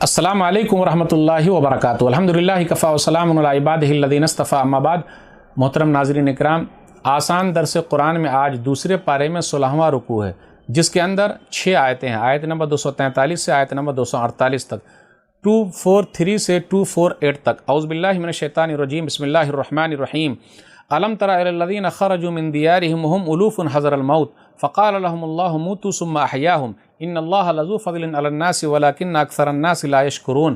السلام علیکم ورحمۃ اللہ وبرکاتہ۔ الحمدللہ کفا وسلام علی عبادہ الذین اصطفیٰ، اما بعد۔ محترم ناظرین اکرام، آسان درس قرآن میں آج دوسرے پارے میں 16واں رکوع ہے، جس کے اندر 6 آیتیں ہیں۔ آیت نمبر 243 سے آیت نمبر 248 تک، 243 سے 248 تک۔ اعوذ باللہ من الشیطان الرجیم، بسم اللہ الرحمن الرحیم۔ الم تر الی الذین خرجوا من دیارہم وہم الوف حذر الموت فقال لهم اللہ موتوا ثم احیاہم ان اللہ لذو فضل علی الناس ولکن اکثر الناس لا یشکرون۔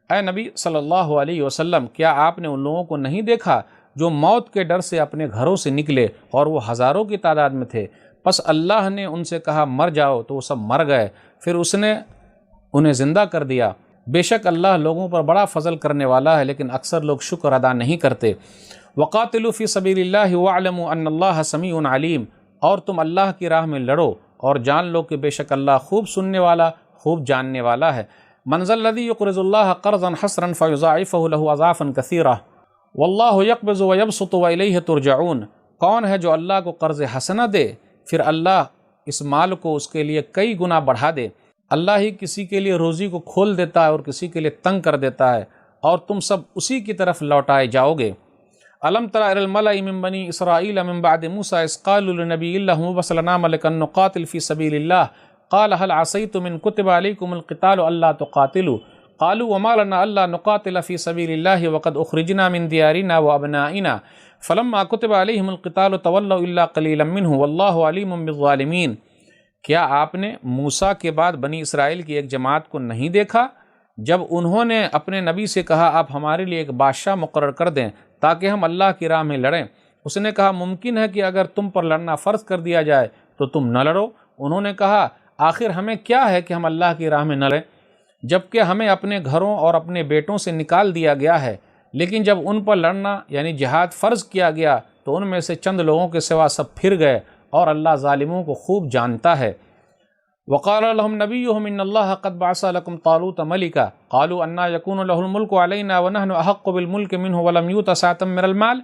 اے نبی صلی اللہ علیہ وسلم، کیا آپ نے ان لوگوں کو نہیں دیکھا جو موت کے ڈر سے اپنے گھروں سے نکلے اور وہ ہزاروں کی تعداد میں تھے؟ پس اللہ نے ان سے کہا مر جاؤ تو وہ سب مر گئے، پھر اس نے انہیں زندہ کر دیا۔ بے شک اللہ لوگوں پر بڑا فضل کرنے والا ہے، لیکن اکثر لوگ شکر ادا نہیں کرتے۔ وقاتلوا فی سبیل اللہ واعلموا ان اللہ سمیع علیم، اور تم اللہ کی راہ میں لڑو اور جان لو کہ بے شک اللہ خوب سننے والا، خوب جاننے والا ہے۔ من ذا الذی یقرض اللہ قرضا حسنا فیضاعفہ لہ اضعافا کثیرہ واللہ یقبض ویبسط والیہ ترجعون۔ کون ہے جو اللہ کو قرض حسنہ دے، پھر اللہ اس مال کو اس کے لیے کئی گنا بڑھا دے۔ اللہ ہی کسی کے لیے روزی کو کھول دیتا ہے اور کسی کے لیے تنگ کر دیتا ہے، اور تم سب اسی کی طرف لوٹائے جاؤ گے۔ الم تر الی الملأ من بنی اسرائیل من بعد موسیٰ اذ قالوا لنبی اللہ ابعث لنا ملکا نقاتل فی سبیل اللہ قال هل عصیتم ان کتب علیکم القتال الا تقاتلوا قالوا وما لنا الا نقاتل فی سبیل اللہ وقد اخرجنا من دیارنا وابنائنا فلما کتب علیہم القتال تولوا الا قلیلا منہ واللہ علیم بالظالمین۔ کیا آپ نے موسیٰ کے بعد بنی اسرائیل کی ایک جماعت کو نہیں دیکھا جب انہوں نے اپنے نبی سے کہا آپ ہمارے لیے ایک بادشاہ مقرر کر دیں تاکہ ہم اللہ کی راہ میں لڑیں؟ اس نے کہا ممکن ہے کہ اگر تم پر لڑنا فرض کر دیا جائے تو تم نہ لڑو۔ انہوں نے کہا آخر ہمیں کیا ہے کہ ہم اللہ کی راہ میں نہ لڑیں، جبکہ ہمیں اپنے گھروں اور اپنے بیٹوں سے نکال دیا گیا ہے۔ لیکن جب ان پر لڑنا یعنی جہاد فرض کیا گیا تو ان میں سے چند لوگوں کے سوا سب پھر گئے، اور اللہ ظالموں کو خوب جانتا ہے۔ وقال لهم نبيهم ان الله قد بعث لكم طالوت ملكا قالوا ان يكون له الملك علينا ونحن احق بالملك منه ولم يؤت سعة من المال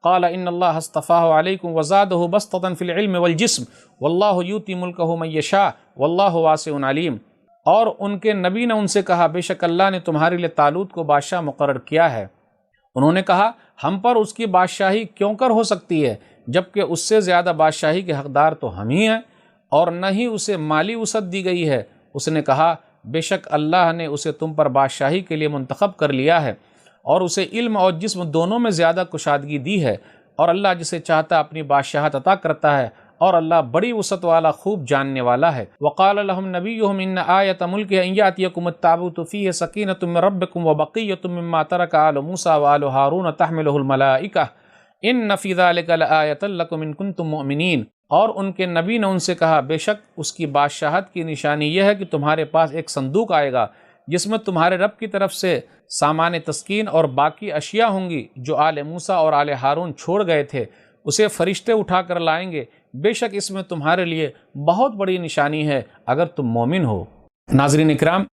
قال ان الله اصطفاه عليكم وزاده بسطة في العلم والجسم والله يؤتي ملكه من يشاء والله واسع عليم۔ اور ان کے نبی نے ان سے کہا بے شک اللہ نے تمہارے لیے طالوت کو بادشاہ مقرر کیا ہے۔ انہوں نے کہا ہم پر اس کی بادشاہی کیوں کر ہو سکتی ہے، جبکہ اس سے زیادہ بادشاہی کے حقدار تو ہم ہی ہیں، اور نہ ہی اسے مالی وسعت دی گئی ہے۔ اس نے کہا بے شک اللہ نے اسے تم پر بادشاہی کے لیے منتخب کر لیا ہے، اور اسے علم اور جسم دونوں میں زیادہ کشادگی دی ہے، اور اللہ جسے چاہتا اپنی بادشاہت عطا کرتا ہے، اور اللہ بڑی وسعت والا خوب جاننے والا ہے۔ وقال لهم نبيهم ان آیۃ ملکہ ان یأتیکم التابوت فیہ سکینۃ من ربکم وبقیۃ مما ترک آل موسیٰ وآل ہارون تحملہ الملائکہ ان فی ذلک لآیۃ لکم ان کنتم مؤمنین۔ اور ان کے نبی نے ان سے کہا بے شک اس کی بادشاہت کی نشانی یہ ہے کہ تمہارے پاس ایک صندوق آئے گا جس میں تمہارے رب کی طرف سے سامان تسکین اور باقی اشیاء ہوں گی جو آل موسیٰ اور آل ہارون چھوڑ گئے تھے، اسے فرشتے اٹھا کر لائیں گے۔ بے شک اس میں تمہارے لیے بہت بڑی نشانی ہے اگر تم مومن ہو۔ ناظرین اکرام،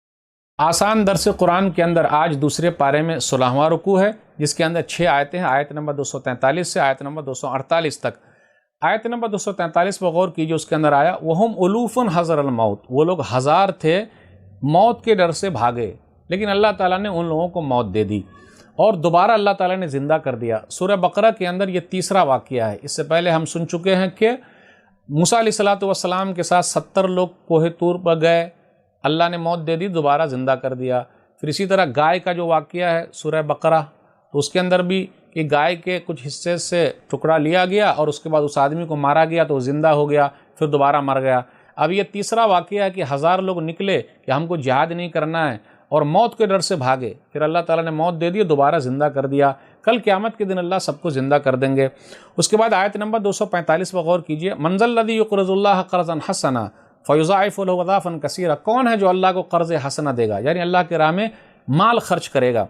آسان درس قرآن کے اندر آج دوسرے پارے میں 16واں رکوع ہے، جس کے اندر 6 آیتیں ہیں۔ آیت نمبر 243 سے آیت نمبر 248 تک۔ آیت نمبر 243 پر غور کیجئے، اس کے اندر آیا وہم الوف حذر الموت، وہ لوگ ہزار تھے، موت کے ڈر سے بھاگے، لیکن اللہ تعالیٰ نے ان لوگوں کو موت دے دی اور دوبارہ اللہ تعالیٰ نے زندہ کر دیا۔ سورہ بقرہ کے اندر یہ تیسرا واقعہ ہے۔ اس سے پہلے ہم سن چکے ہیں کہ موسیٰ علیہ السلام کے ساتھ 70 لوگ کوہ طور پر گئے، اللہ نے موت دے دی، دوبارہ زندہ کر دیا۔ پھر اسی طرح گائے کا جو واقعہ ہے سورہ بقرہ، تو اس کے اندر بھی کہ گائے کے کچھ حصے سے ٹکڑا لیا گیا اور اس کے بعد اس آدمی کو مارا گیا تو وہ زندہ ہو گیا، پھر دوبارہ مر گیا۔ اب یہ تیسرا واقعہ ہے کہ 1000 لوگ نکلے کہ ہم کو جہاد نہیں کرنا ہے اور موت کے ڈر سے بھاگے، پھر اللہ تعالیٰ نے موت دے دی، دوبارہ زندہ کر دیا۔ کل قیامت کے دن اللہ سب کو زندہ کر دیں گے۔ اس کے بعد آیت نمبر 245 پر غور کیجئے، من ذا الذی یقرض اللہ قرضا حسنا فیضاعف لہ اضعافا کثیرہ۔ کون ہے جو اللہ کو قرض حسنہ دے گا، یعنی اللہ کے راہ میں مال خرچ کرے گا۔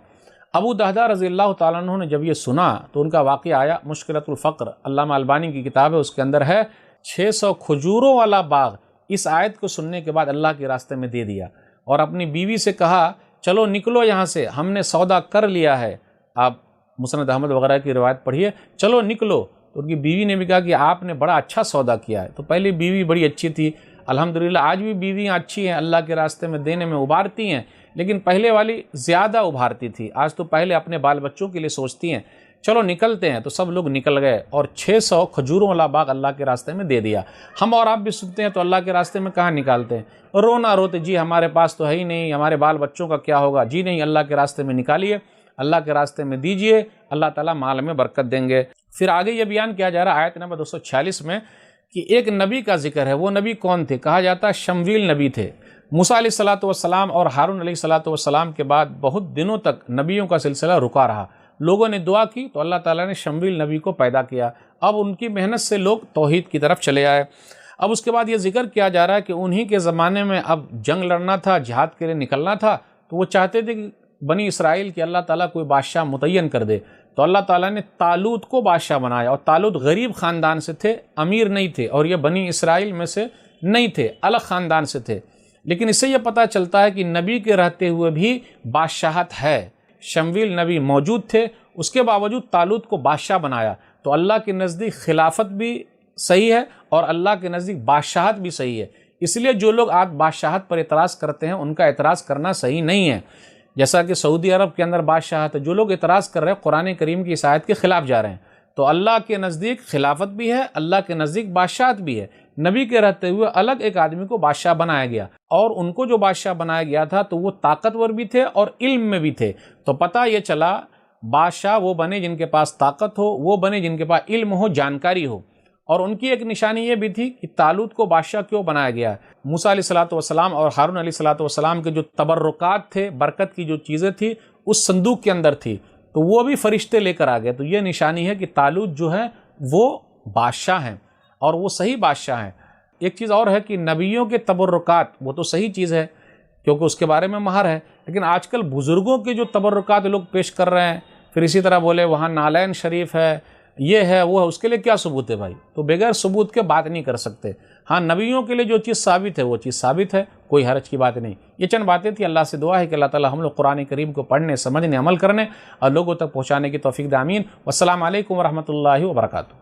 ابو دہدہ رضی اللہ تعالیٰ عنہ نے جب یہ سنا تو ان کا واقعہ آیا، مشکلۃ الفقر، علامہ البانی کی کتاب ہے، اس کے اندر ہے 600 کھجوروں والا باغ۔ اس آیت کو سننے کے بعد اللہ کے راستے میں دے دیا اور اپنی بیوی سے کہا چلو نکلو یہاں سے، ہم نے سودا کر لیا ہے۔ آپ مسند احمد وغیرہ کی روایت پڑھیے، چلو نکلو۔ تو ان کی بیوی نے بھی کہا کہ آپ نے بڑا اچھا سودا کیا ہے۔ تو پہلی بیوی بڑی اچھی تھی، الحمدللہ آج بھی بیویاں اچھی ہیں، اللہ کے راستے میں دینے میں ابھارتی ہیں، لیکن پہلے والی زیادہ ابھارتی تھی. آج تو پہلے اپنے بال بچوں کے لیے سوچتی ہیں چلو نکلتے ہیں، تو سب لوگ نکل گئے اور 600 کھجوروں والا باغ اللہ کے راستے میں دے دیا. ہم اور آپ بھی سنتے ہیں تو اللہ کے راستے میں کہاں نکالتے ہیں، رونا روتے جی ہمارے پاس تو ہے ہی نہیں، ہمارے بال بچوں کا کیا ہوگا. جی نہیں، اللہ کے راستے میں نکالیے، اللہ کے راستے میں دیجئے، اللہ تعالیٰ مال میں برکت دیں گے. پھر آگے یہ بیان کیا جا رہا ہے آیت نمبر 246 میں کہ ایک نبی کا ذکر ہے. وہ نبی کون تھے؟ کہا جاتا ہے شمویل نبی تھے. موسیٰ علیہ السلام اور ہارون علیہ السلام کے بعد بہت دنوں تک نبیوں کا سلسلہ رکا رہا. لوگوں نے دعا کی تو اللہ تعالیٰ نے شمویل نبی کو پیدا کیا. اب ان کی محنت سے لوگ توحید کی طرف چلے آئے. اب اس کے بعد یہ ذکر کیا جا رہا ہے کہ انہی کے زمانے میں اب جنگ لڑنا تھا، جہاد کے لیے نکلنا تھا، تو وہ چاہتے تھے کہ بنی اسرائیل کی اللہ تعالیٰ کوئی بادشاہ متعین کر دے. تو اللہ تعالیٰ نے طالوت کو بادشاہ بنایا. اور طالوت غریب خاندان سے تھے، امیر نہیں تھے، اور یہ بنی اسرائیل میں سے نہیں تھے، الگ خاندان سے تھے. لیکن اس سے یہ پتہ چلتا ہے کہ نبی کے رہتے ہوئے بھی بادشاہت ہے. شمویل نبی موجود تھے، اس کے باوجود طالوت کو بادشاہ بنایا. تو اللہ کے نزدیک خلافت بھی صحیح ہے اور اللہ کے نزدیک بادشاہت بھی صحیح ہے. اس لیے جو لوگ آج بادشاہت پر اعتراض کرتے ہیں ان کا اعتراض کرنا صحیح نہیں ہے. جیسا کہ سعودی عرب کے اندر بادشاہت ہے، جو لوگ اعتراض کر رہے ہیں قرآن کریم کی اس آیت کے خلاف جا رہے ہیں. تو اللہ کے نزدیک خلافت بھی ہے، اللہ کے نزدیک بادشاہت بھی ہے. نبی کے رہتے ہوئے الگ ایک آدمی کو بادشاہ بنایا گیا، اور ان کو جو بادشاہ بنایا گیا تھا تو وہ طاقتور بھی تھے اور علم میں بھی تھے. تو پتہ یہ چلا بادشاہ وہ بنے جن کے پاس طاقت ہو، وہ بنے جن کے پاس علم ہو، جانکاری ہو. اور ان کی ایک نشانی یہ بھی تھی کہ طالوت کو بادشاہ کیوں بنایا گیا. موسیٰ علیہ السلام اور ہارون علیہ السلام کے جو تبرکات تھے، برکت کی جو چیزیں تھی اس صندوق کے اندر تھی، تو وہ بھی فرشتے لے کر آ گئے. تو یہ نشانی ہے کہ طالوت جو ہے وہ بادشاہ ہیں اور وہ صحیح بادشاہ ہیں. ایک چیز اور ہے کہ نبیوں کے تبرکات وہ تو صحیح چیز ہے کیونکہ اس کے بارے میں مہر ہے، لیکن آج کل بزرگوں کے جو تبرکات لوگ پیش کر رہے ہیں، پھر اسی طرح بولے وہاں نالین شریف ہے، یہ ہے وہ ہے، اس کے لیے کیا ثبوت ہے بھائی؟ تو بغیر ثبوت کے بات نہیں کر سکتے. ہاں نبیوں کے لیے جو چیز ثابت ہے وہ چیز ثابت ہے، کوئی حرج کی بات نہیں. یہ چند باتیں تھیں. اللہ سے دعا ہے کہ اللہ تعالی ہم لوگ قرآن کریم کو پڑھنے، سمجھنے، عمل کرنے اور لوگوں تک پہنچانے کی توفیق دے. آمین. والسلام علیکم ورحمۃ اللہ وبرکاتہ.